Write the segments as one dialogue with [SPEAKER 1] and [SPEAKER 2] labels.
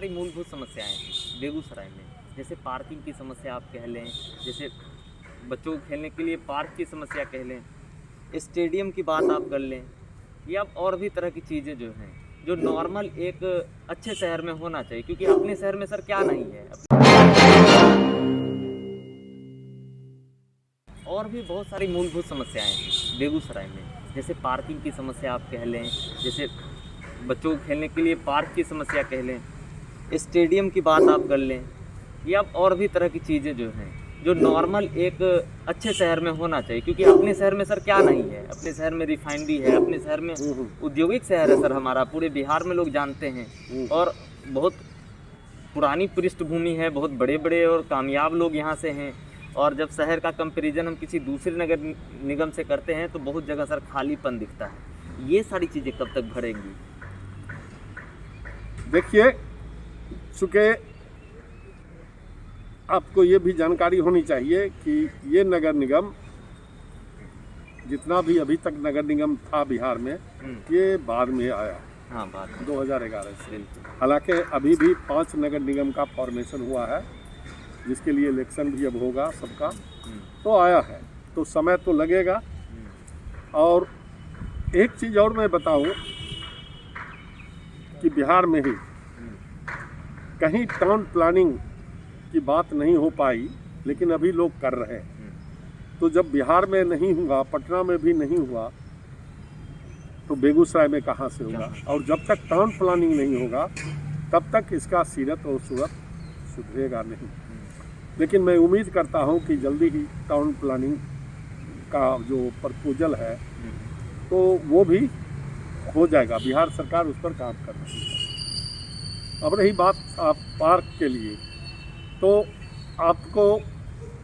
[SPEAKER 1] सारी मूलभूत समस्याएं हैं बेगूसराय में। जैसे पार्किंग की समस्या आप कह लें, जैसे बच्चों को खेलने के लिए पार्क की समस्या कह लें, स्टेडियम की बात आप कर लें, या और भी तरह की चीज़ें जो हैं जो नॉर्मल एक अच्छे शहर में होना चाहिए। क्योंकि अपने शहर में सर क्या नहीं है, और भी बहुत सारी मूलभूत समस्याएं हैं बेगूसराय में। जैसे पार्किंग की समस्या आप कह लें, जैसे बच्चों को खेलने के लिए पार्क की समस्या कह लें, स्टेडियम की बात आप कर लें, या और भी तरह की चीज़ें जो हैं जो नॉर्मल एक अच्छे शहर में होना चाहिए। क्योंकि अपने शहर में सर क्या नहीं है, अपने शहर में रिफाइनरी है, अपने शहर में औद्योगिक शहर है सर हमारा, पूरे बिहार में लोग जानते हैं। और बहुत पुरानी पृष्ठभूमि है, बहुत बड़े बड़े और कामयाब लोग यहाँ से हैं। और जब शहर का कंपैरिजन हम किसी दूसरे नगर निगम से करते हैं तो बहुत जगह सर खालीपन दिखता है। ये सारी चीज़ें कब तक भरेंगी?
[SPEAKER 2] देखिए, चूँकि आपको ये भी जानकारी होनी चाहिए कि ये नगर निगम जितना भी अभी तक नगर निगम था बिहार में, ये बाद में आया।
[SPEAKER 1] हाँ, बाद में
[SPEAKER 2] 2011 से। हालांकि अभी भी 5 नगर निगम का फॉर्मेशन हुआ है, जिसके लिए इलेक्शन भी अब होगा सबका, तो आया है, तो समय तो लगेगा। और एक चीज़ और मैं बताऊं कि बिहार में ही कहीं टाउन प्लानिंग की बात नहीं हो पाई, लेकिन अभी लोग कर रहे हैं। तो जब बिहार में नहीं हुआ, पटना में भी नहीं हुआ, तो बेगूसराय में कहाँ से होगा? और जब तक टाउन प्लानिंग नहीं होगा तब तक इसका सीरत और सूरत सुधरेगा नहीं। लेकिन मैं उम्मीद करता हूँ कि जल्दी ही टाउन प्लानिंग का जो प्रपोजल है तो वो भी हो जाएगा। बिहार सरकार उस पर काम कर रही है। अब रही बात आप पार्क के लिए, तो आपको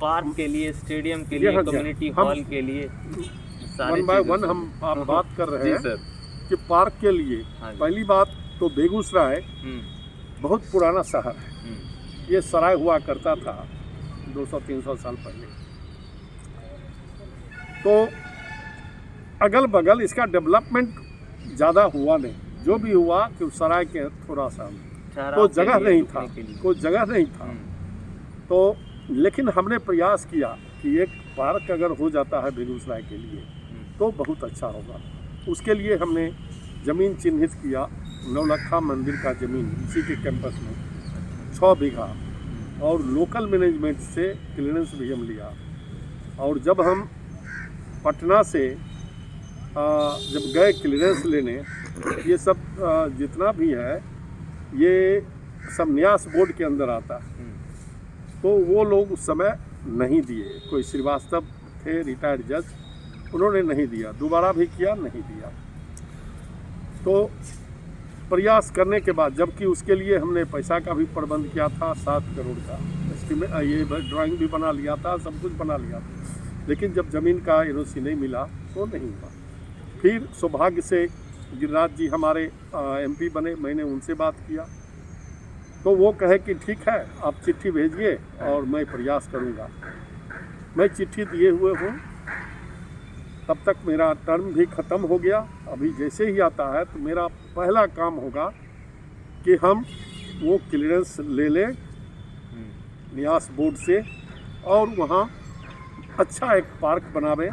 [SPEAKER 1] पार्क के लिए, स्टेडियम के लिए, कम्युनिटी हॉल के लिए,
[SPEAKER 2] वन बाय वन हम आप बात कर रहे हैं कि पार्क के लिए। पहली बात तो बेगूसराय बहुत पुराना शहर है। ये सराय हुआ करता था 200-300 साल पहले। तो अगल बगल इसका डेवलपमेंट ज़्यादा हुआ नहीं। जो भी हुआ कि सराय के थोड़ा सा कोई जगह नहीं था, कोई जगह नहीं था। तो लेकिन हमने प्रयास किया कि एक पार्क अगर हो जाता है बेगूसराय के लिए तो बहुत अच्छा होगा। उसके लिए हमने ज़मीन चिन्हित किया, नौलखा मंदिर का ज़मीन इसी के कैंपस में 6 बीघा, और लोकल मैनेजमेंट से क्लियरेंस भी हम लिया। और जब हम पटना से जब गए क्लियरेंस लेने, ये सब जितना भी है ये सब न्यास बोर्ड के अंदर आता है, तो वो लोग उस समय नहीं दिए। कोई श्रीवास्तव थे रिटायर्ड जज, उन्होंने नहीं दिया। दोबारा भी किया, नहीं दिया। तो प्रयास करने के बाद, जबकि उसके लिए हमने पैसा का भी प्रबंध किया था 7 करोड़ का, इसमें ये ड्राइंग भी बना लिया था, सब कुछ बना लिया था। लेकिन जब ज़मीन का एनओसी नहीं मिला तो नहीं हुआ। फिर सौभाग्य से गिरिराज जी हमारे एमपी बने, मैंने उनसे बात किया तो वो कहे कि ठीक है, आप चिट्ठी भेजिए और मैं प्रयास करूँगा। मैं चिट्ठी दिए हुए हूँ। तब तक मेरा टर्म भी ख़त्म हो गया। अभी जैसे ही आता है तो मेरा पहला काम होगा कि हम वो क्लियरेंस ले लें न्यास बोर्ड से, और वहाँ अच्छा एक पार्क बनावें,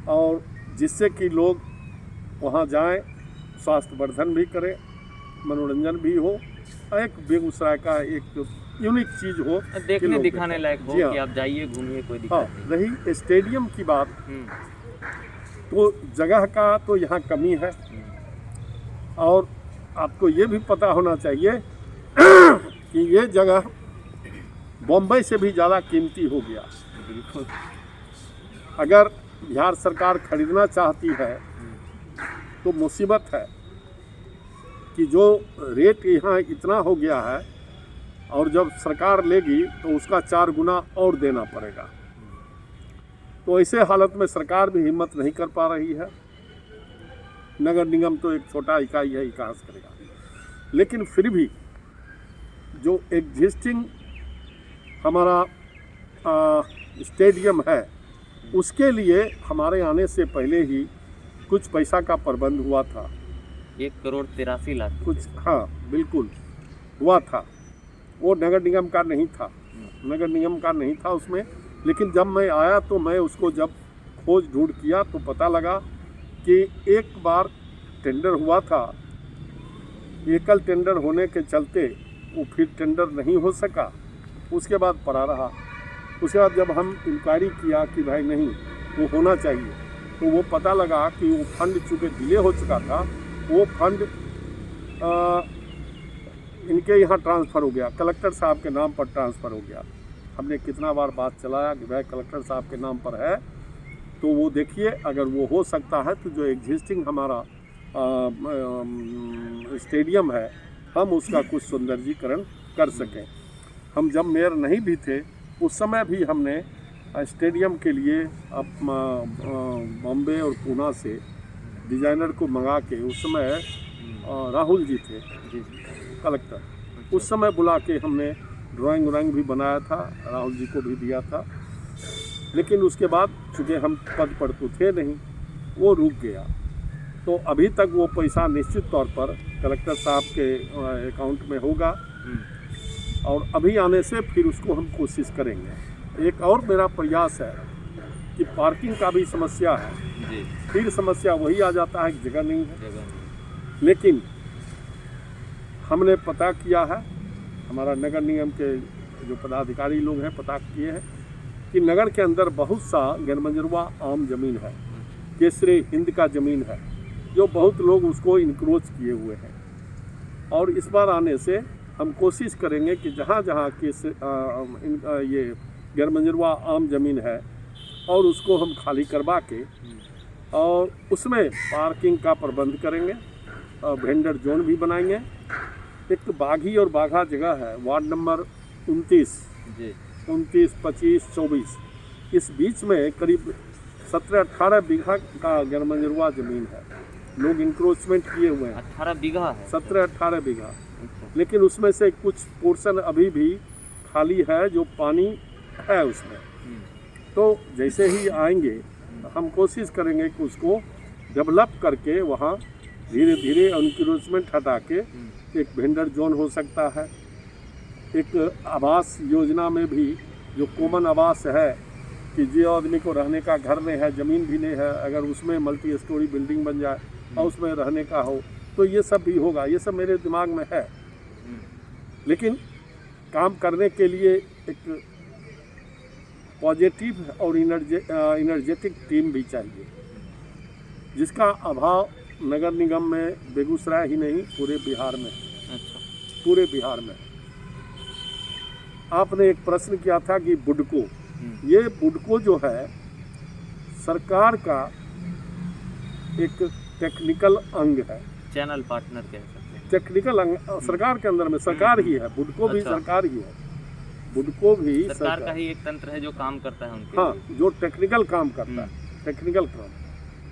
[SPEAKER 2] और जिससे कि लोग वहाँ जाएं, स्वास्थ्य वर्धन भी करें, मनोरंजन भी हो, एक बेगूसराय का एक यूनिक चीज़ हो,
[SPEAKER 1] देखने दिखाने लायक हो कि आप जाइए, घूमिए, कोई दिक्कत नहीं।
[SPEAKER 2] रही स्टेडियम की बात, तो जगह का तो यहाँ कमी है। और आपको ये भी पता होना चाहिए कि ये जगह बॉम्बे से भी ज़्यादा कीमती हो गया।
[SPEAKER 1] बिल्कुल।
[SPEAKER 2] अगर बिहार सरकार खरीदना चाहती है तो मुसीबत है कि जो रेट यहाँ इतना हो गया है, और जब सरकार लेगी तो उसका 4 गुना और देना पड़ेगा। तो ऐसे हालत में सरकार भी हिम्मत नहीं कर पा रही है। नगर निगम तो एक छोटा इकाई है, कहाँ से करेगा। लेकिन फिर भी जो एग्जिस्टिंग हमारा स्टेडियम है, उसके लिए हमारे आने से पहले ही कुछ पैसा का प्रबंध हुआ था।
[SPEAKER 1] 1,83,00,000
[SPEAKER 2] कुछ, हाँ बिल्कुल। हुआ था वो नगर निगम का नहीं था, नगर निगम का नहीं था उसमें। लेकिन जब मैं आया तो मैं उसको जब खोज ढूंढ किया तो पता लगा कि एक बार टेंडर हुआ था, एकल टेंडर होने के चलते वो फिर टेंडर नहीं हो सका, उसके बाद पड़ा रहा। उसके बाद जब हम इंक्वायरी किया कि भाई नहीं वो होना चाहिए, तो वो पता लगा कि वो फंड चूँकि डिले हो चुका था, वो फंड इनके यहाँ ट्रांसफ़र हो गया, कलेक्टर साहब के नाम पर ट्रांसफ़र हो गया। हमने कितना बार बात चलाया कि भाई कलेक्टर साहब के नाम पर है, तो वो देखिए अगर वो हो सकता है तो जो एग्जिस्टिंग हमारा स्टेडियम है हम उसका कुछ सौंदर्यीकरण कर सकें। हम जब मेयर नहीं भी थे उस समय भी हमने स्टेडियम के लिए बॉम्बे और पूना से डिज़ाइनर को मंगा के, उस समय राहुल जी थे कलेक्टर, उस समय बुला के हमने ड्राइंग भी बनाया था, राहुल जी को भी दिया था। लेकिन उसके बाद चूँकि हम पद पर तो थे नहीं, वो रुक गया। तो अभी तक वो पैसा निश्चित तौर पर कलेक्टर साहब के अकाउंट में होगा और अभी आने से फिर उसको हम कोशिश करेंगे। एक और मेरा प्रयास है कि पार्किंग का भी समस्या है जी। फिर समस्या वही आ जाता है कि जगह नहीं है। लेकिन हमने पता किया है, हमारा नगर निगम के जो पदाधिकारी लोग हैं पता किए हैं कि नगर के अंदर बहुत सा गैरमंजरवा आम जमीन है, केसरे हिंद का ज़मीन है, जो बहुत लोग उसको इंक्रोच किए हुए हैं। और इस बार आने से हम कोशिश करेंगे कि जहाँ जहाँ ये गैरमंजरवा आम ज़मीन है और उसको हम खाली करवा के और उसमें पार्किंग का प्रबंध करेंगे और वेंडर जोन भी बनाएंगे। एक तो बागी और बाघा जगह है, वार्ड नंबर 29, 25, 24, इस बीच में करीब 17-18 बीघा का गैरमंजरवा ज़मीन है। लोग इंक्रोचमेंट किए हुए हैं।
[SPEAKER 1] 18 बीघा है?
[SPEAKER 2] 17-18 बीघा। लेकिन उसमें से कुछ पोर्शन अभी भी खाली है जो पानी है उसमें। तो जैसे ही आएंगे हम कोशिश करेंगे कि उसको डेवलप करके वहाँ धीरे धीरे इंक्रोचमेंट हटा के एक वेंडर जोन हो सकता है। एक आवास योजना में भी जो कॉमन आवास है कि जो आदमी को रहने का घर नहीं है, ज़मीन भी नहीं है, अगर उसमें मल्टी स्टोरी बिल्डिंग बन जाए और उसमें रहने का हो तो ये सब भी होगा। ये सब मेरे दिमाग में है, लेकिन काम करने के लिए एक पॉजिटिव और इनर्जेटिक टीम भी चाहिए, जिसका अभाव नगर निगम में बेगूसराय ही नहीं पूरे बिहार में। अच्छा। पूरे बिहार में। आपने एक प्रश्न किया था कि बुडको, ये बुडको जो है सरकार का एक टेक्निकल अंग है,
[SPEAKER 1] चैनल पार्टनर कह सकते हैं।
[SPEAKER 2] टेक्निकल अंग सरकार के अंदर में, सरकार ही है, बुडको भी सरकार ही है, बुडको भी
[SPEAKER 1] सरकार का ही एक तंत्र है जो काम करता है उनके।
[SPEAKER 2] हाँ, जो टेक्निकल काम करता है, टेक्निकल काम।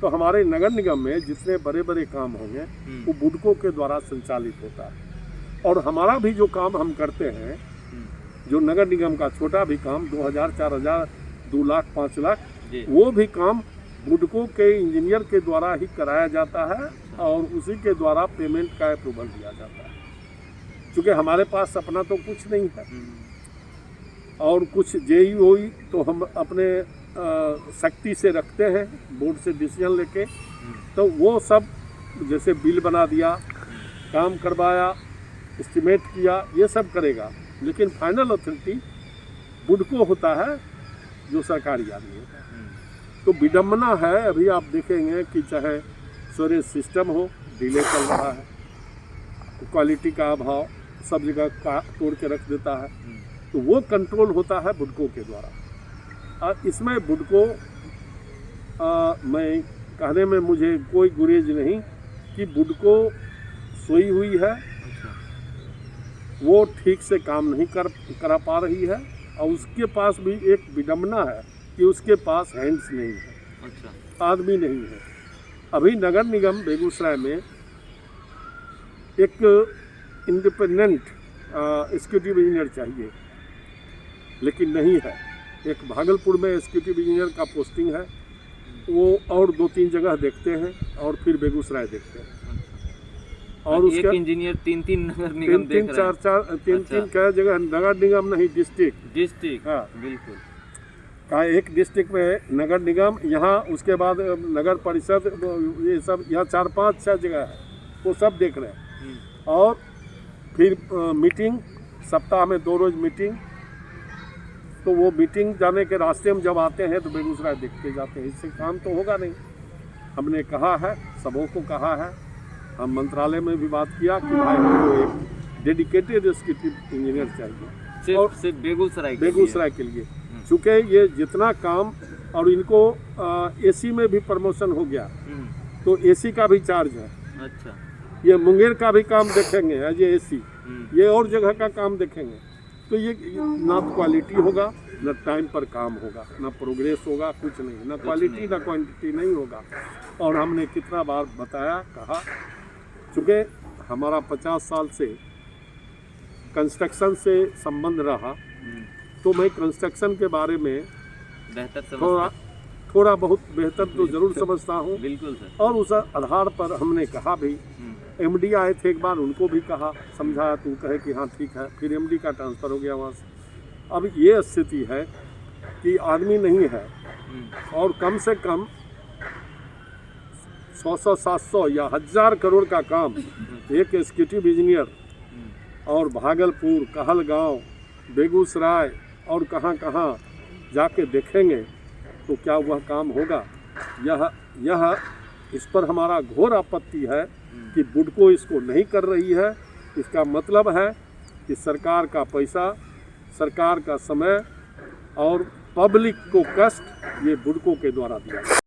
[SPEAKER 2] तो हमारे नगर निगम में जितने बड़े बड़े काम होंगे वो बुडको के द्वारा संचालित होता है। और हमारा भी जो काम हम करते हैं, जो नगर निगम का छोटा भी काम 2000, 4000, 2 लाख, 5 लाख, वो भी काम बुडको के इंजीनियर के द्वारा ही कराया जाता है और उसी के द्वारा पेमेंट का अप्रूवल दिया जाता है। क्योंकि हमारे पास अपना तो कुछ नहीं है और कुछ जेई होई तो हम अपने शक्ति से रखते हैं, बोर्ड से डिसीजन लेके। तो वो सब जैसे बिल बना दिया, काम करवाया, एस्टिमेट किया, ये सब करेगा, लेकिन फाइनल अथॉरिटी बुडको होता है जो सरकारी आदमी होता है। तो विडम्बना है, अभी आप देखेंगे कि चाहे स्टोरेज सिस्टम हो, डिले चल रहा है, क्वालिटी का अभाव सब जगह का तोड़ के रख देता है, तो वो कंट्रोल होता है बुडको के द्वारा। और इसमें बुडको मैं कहने में मुझे कोई गुरेज नहीं कि बुडको सोई हुई है, वो ठीक से काम नहीं करा पा रही है और उसके पास भी एक विडम्बना है कि उसके पास हैंड्स नहीं है, आदमी नहीं है। अभी नगर निगम बेगूसराय में एक इंडिपेंडेंट एग्जीक्यूटिव इंजीनियर चाहिए, लेकिन नहीं है। एक भागलपुर में एग्जीक्यूटिव इंजीनियर का पोस्टिंग है, वो और 2-3 जगह देखते हैं और फिर बेगूसराय देखते हैं। और
[SPEAKER 1] एक
[SPEAKER 2] उसके
[SPEAKER 1] इंजीनियर तीन नगर निगम
[SPEAKER 2] तीन
[SPEAKER 1] देख रहे हैं।
[SPEAKER 2] तीन कई जगह नगर निगम नहीं, डिस्ट्रिक्ट। हाँ,
[SPEAKER 1] बिल्कुल।
[SPEAKER 2] का एक डिस्ट्रिक्ट में नगर निगम, यहाँ उसके बाद नगर परिषद, ये सब यहाँ 4-5-6 जगह है, वो सब देख रहे हैं। और फिर मीटिंग, सप्ताह में 2 रोज मीटिंग। तो वो मीटिंग जाने के रास्ते में जब आते हैं तो बेगूसराय देखते जाते हैं, इससे काम तो होगा नहीं। हमने कहा है, सबों को कहा है, हम मंत्रालय में भी बात किया कि भाई हमको एक डेडिकेटेड एग्जीक्यूटिव इंजीनियर चाहिए, और
[SPEAKER 1] सिर्फ बेगूसराय
[SPEAKER 2] के लिए। चूँकि ये जितना काम, और इनको एसी में भी प्रमोशन हो गया, तो एसी का भी चार्ज है।
[SPEAKER 1] अच्छा,
[SPEAKER 2] ये मुंगेर का भी काम देखेंगे एज ए एसी, ये और जगह का काम देखेंगे। तो ये ना क्वालिटी होगा, ना टाइम पर काम होगा, ना प्रोग्रेस होगा, कुछ नहीं, ना क्वालिटी ना क्वांटिटी नहीं होगा। और हमने कितना बार बताया, कहा, चूँकि हमारा 50 साल से कंस्ट्रक्शन से संबंध रहा, तो मैं कंस्ट्रक्शन के बारे में
[SPEAKER 1] बेहतर
[SPEAKER 2] थोड़ा बहुत बेहतर तो जरूर समझता हूँ।
[SPEAKER 1] बिल्कुल सर।
[SPEAKER 2] और उस आधार पर हमने कहा भी, एमडी आए थे एक बार, उनको भी कहा, समझाया, तू कहे कि हाँ ठीक है, फिर एमडी का ट्रांसफ़र हो गया वहाँ से। अब ये स्थिति है कि आदमी नहीं है, और कम से कम 100, 700 या 1000 करोड़ का काम एक एग्जीक्यूटिव इंजीनियर, और भागलपुर, कहलगांव, बेगूसराय और कहाँ जाके देखेंगे तो क्या वह काम होगा? यह इस पर हमारा घोर आपत्ति है कि बुडको इसको नहीं कर रही है। इसका मतलब है कि सरकार का पैसा, सरकार का समय और पब्लिक को कष्ट ये बुडको के द्वारा दिया।